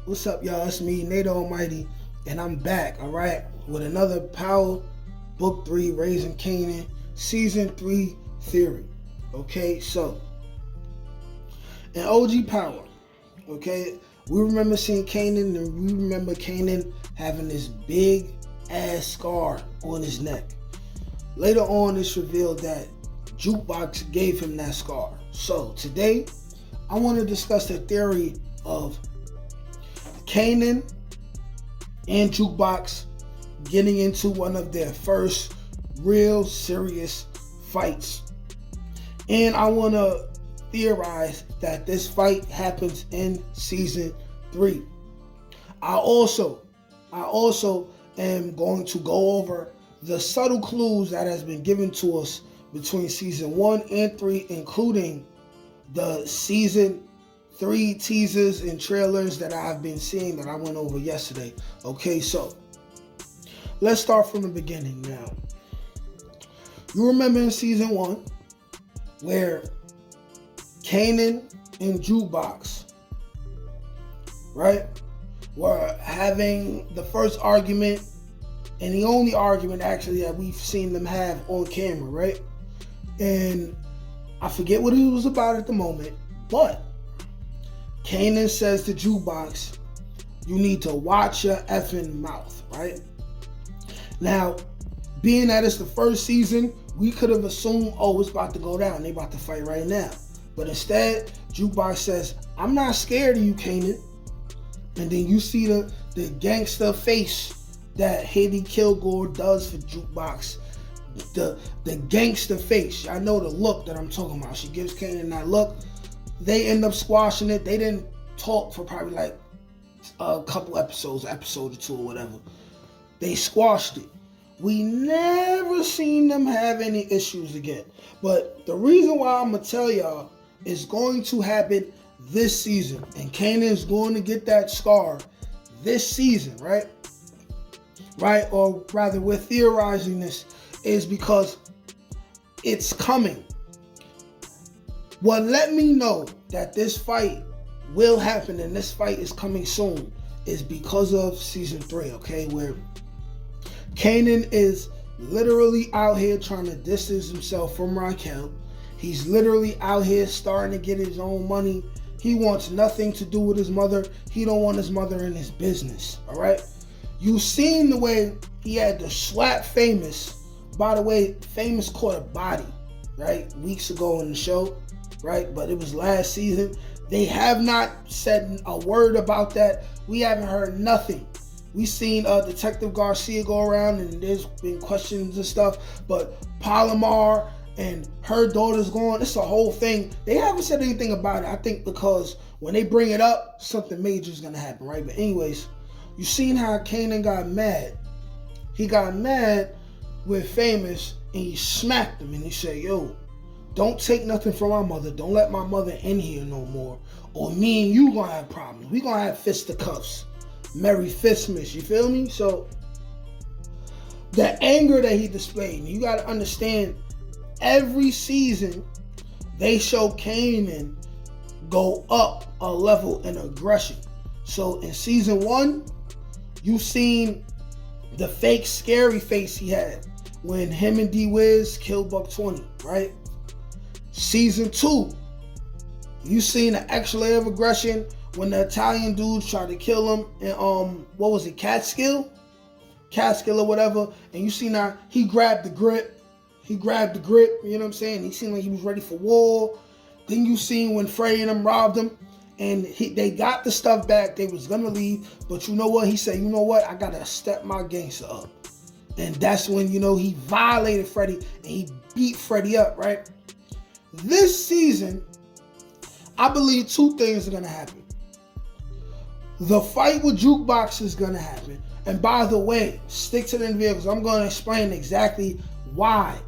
What's up, y'all? It's me, Nate Almighty, and I'm back, all right, with another Power Book 3, Raising Kanan, Season 3 theory. Okay, so, in OG Power, okay, we remember seeing Kanan, and we remember Kanan having this big ass scar on his neck. Later on, it's revealed that Jukebox gave him that scar. So, today, I want to discuss the theory of Kanan and Jukebox getting into one of their first real serious fights. And I want to theorize that this fight happens in Season 3. I also am going to go over the subtle clues that has been given to us between Season 1 and 3, including the Season 3 teasers and trailers that I've been seeing that I went over yesterday. Okay, so let's start from the beginning now. You remember in Season 1 where Kanan and Jukebox, right, were having the first argument and the only argument actually that we've seen them have on camera, right? And I forget what it was about at the moment, but Kanan says to Jukebox, you need to watch your effing mouth, right? Now, being that it's the first season, we could have assumed, oh, it's about to go down. They about to fight right now. But instead, Jukebox says, I'm not scared of you, Kanan. And then you see the gangster face that Hailey Kilgore does for Jukebox. The gangster face. I know the look that I'm talking about. She gives Kanan that look. They end up squashing it. They didn't talk for probably like a couple episodes, episode or two or whatever. They squashed it. We never seen them have any issues again. But the reason why I'm going to tell y'all is going to happen this season. And Kanan's going to get that scar this season, right? Right? Or rather, we're theorizing this is because it's coming. What let me know that this fight will happen and this fight is coming soon is because of Season 3, okay? Where Kanan is literally out here trying to distance himself from Raquel. He's literally out here starting to get his own money. He wants nothing to do with his mother. He don't want his mother in his business, all right? You've seen the way he had to slap Famous. By the way, Famous caught a body, right? Weeks ago in the show, right? But it was last season. They have not said a word about that. We haven't heard nothing. We've seen Detective Garcia go around and there's been questions and stuff, but Palomar and her daughter's gone. It's a whole thing. They haven't said anything about it. I think because when they bring it up, something major is going to happen, right? But anyways, you seen how Kanan got mad. He got mad with Famous and he smacked him and he said, yo, don't take nothing from my mother. Don't let my mother in here no more. Or me and you gonna have problems. We gonna have fisticuffs. Merry Fistmas, you feel me? So, the anger that he displayed, you gotta understand, every season, they show Kanan go up a level in aggression. So, in Season 1, you seen the fake scary face he had when him and D-Wiz killed Buck 20, right? Season 2, you seen an extra layer of aggression when the Italian dudes tried to kill him in, what was it, Catskill or whatever, and you seen how he grabbed the grip, you know what I'm saying? He seemed like he was ready for war. Then you seen when Freddie and them robbed him, and they got the stuff back, they was gonna leave, but you know what? He said, you know what? I gotta step my gangster up. And that's when, you know, he violated Freddie and he beat Freddie up, right? This season, I believe two things are going to happen. The fight with Jukebox is going to happen. And by the way, stick to the video because I'm going to explain exactly why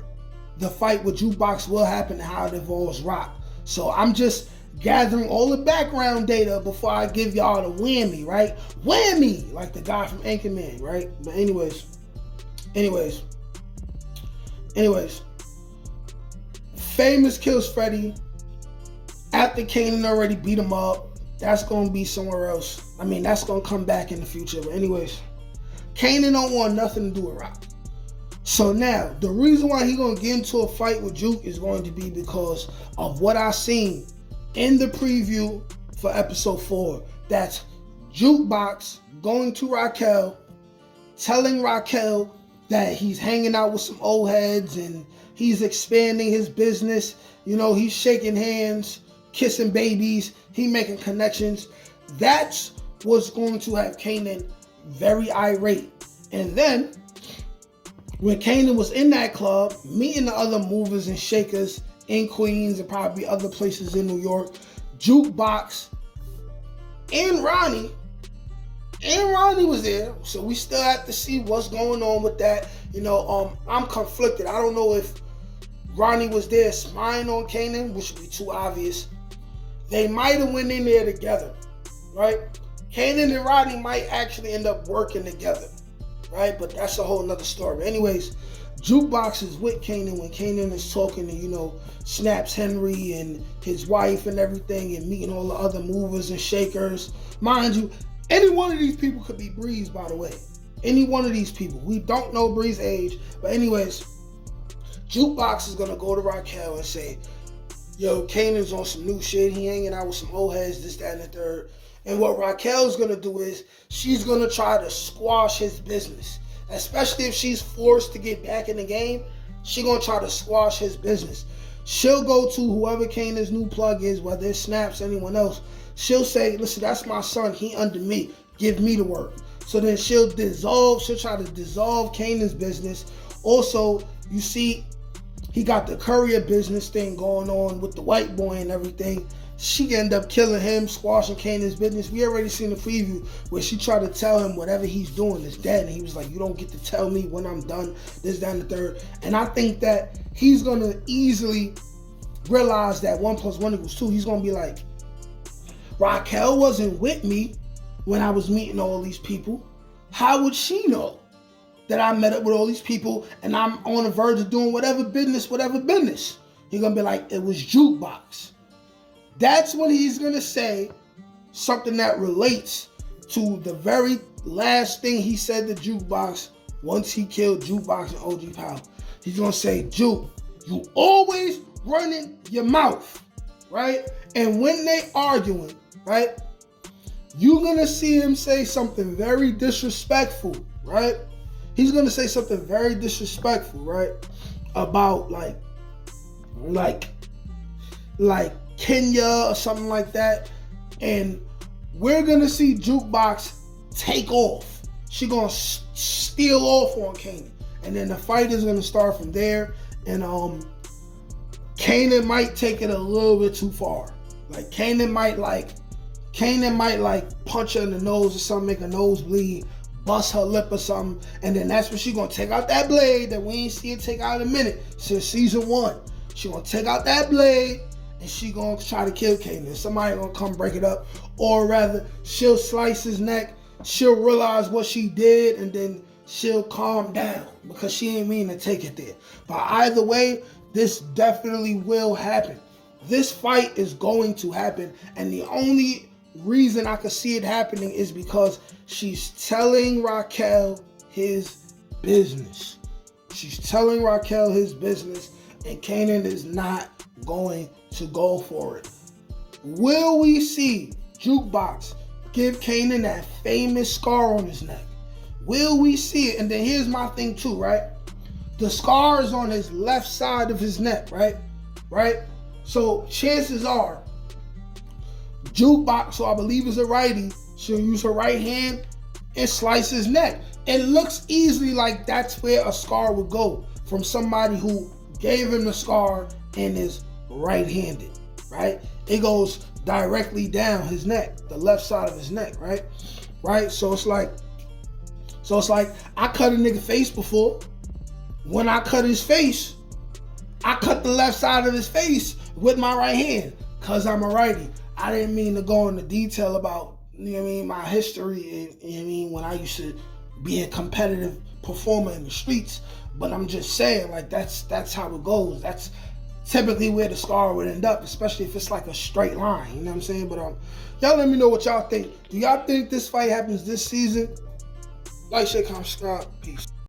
the fight with Jukebox will happen and how it involves Rock. So I'm just gathering all the background data before I give y'all the whammy, right? Whammy! Like the guy from Anchorman, right? But anyways. Famous kills Freddie after Kanan already beat him up. that's going to be somewhere else. I mean, that's going to come back in the future. But anyways, Kanan don't want nothing to do with Rock. So now, the reason why he going to get into a fight with Juke is going to be because of what I seen in the preview for episode 4. That's Jukebox going to Raquel, telling Raquel that he's hanging out with some old heads and he's expanding his business. You know, he's shaking hands, kissing babies, he making connections. That's what's going to have Kanan very irate. And then, when Kanan was in that club, meeting the other movers and shakers in Queens and probably other places in New York, Jukebox and Ronnie was there. So we still have to see what's going on with that. You know, I'm conflicted. I don't know if Ronnie was there spying on Kanan, which would be too obvious. They might have went in there together, right? Kanan and Ronnie might actually end up working together, right? But that's a whole nother story. But anyways, Jukebox is with Kanan when Kanan is talking to, you know, Snaps Henry and his wife and everything, and meeting all the other movers and shakers. Mind you, any one of these people could be Breeze, by the way. Any one of these people. We don't know Breeze's age. But anyways, Jukebox is going to go to Raquel and say, yo, Kanan's on some new shit. He hanging out with some old heads, this, that, and the third. And what Raquel's going to do is she's going to try to squash his business. Especially if she's forced to get back in the game, she's going to try to squash his business. She'll go to whoever Kanan's new plug is, whether it's Snaps, anyone else. She'll say, listen, that's my son. He under me. Give me the work. So then she'll try to dissolve Kanan's business. Also, you see, he got the courier business thing going on with the white boy and everything. She end up killing him, squashing Kanan's business. We already seen the preview where she tried to tell him whatever he's doing is dead. And he was like, you don't get to tell me when I'm done, this, that, and the third. And I think that he's going to easily realize that 1 + 1 = 2. He's going to be like, Raquel wasn't with me when I was meeting all these people. How would she know that I met up with all these people and I'm on the verge of doing whatever business? He's going to be like, it was Jukebox. That's when he's going to say something that relates to the very last thing he said to Jukebox once he killed Jukebox and OG Power. He's going to say, Juke, you always running your mouth, right? And when they arguing, right, you're going to see him say something very disrespectful, right? He's going to say something very disrespectful, right? About like Kenya or something like that. And we're going to see Jukebox take off. She going to steal off on Kanan. And then the fight is going to start from there. And Kanan might take it a little bit too far. Like Kanan might punch her in the nose or something, make her nose bleed, bust her lip or something, and then that's when she gonna take out that blade that we ain't see it take out in a minute since season 1. She gonna take out that blade and she gonna try to kill Kanan. Somebody gonna come break it up, or rather, she'll slice his neck. She'll realize what she did, and then she'll calm down because she ain't mean to take it there. But either way, this definitely will happen. This fight is going to happen, and the only reason I could see it happening is because she's telling Raquel his business. She's telling Raquel his business, and Kanan is not going to go for it. Will we see Jukebox give Kanan that famous scar on his neck? Will we see it? And then here's my thing too, right? The scar is on his left side of his neck, right? So chances are, Jukebox, so I believe is a righty, she'll use her right hand and slice his neck. It looks easily like that's where a scar would go from somebody who gave him the scar and is right-handed, right? It goes directly down his neck, the left side of his neck, right? So it's like I cut a nigga face before. When I cut his face, I cut the left side of his face with my right hand because I'm a righty. I didn't mean to go into detail about, you know what I mean, my history and, you know what I mean, when I used to be a competitive performer in the streets. But I'm just saying, like, that's how it goes. typically where the scar would end up, especially if it's like a straight line. You know what I'm saying? But y'all let me know what y'all think. Do y'all think this fight happens this season? Like, share, comment, subscribe. Peace.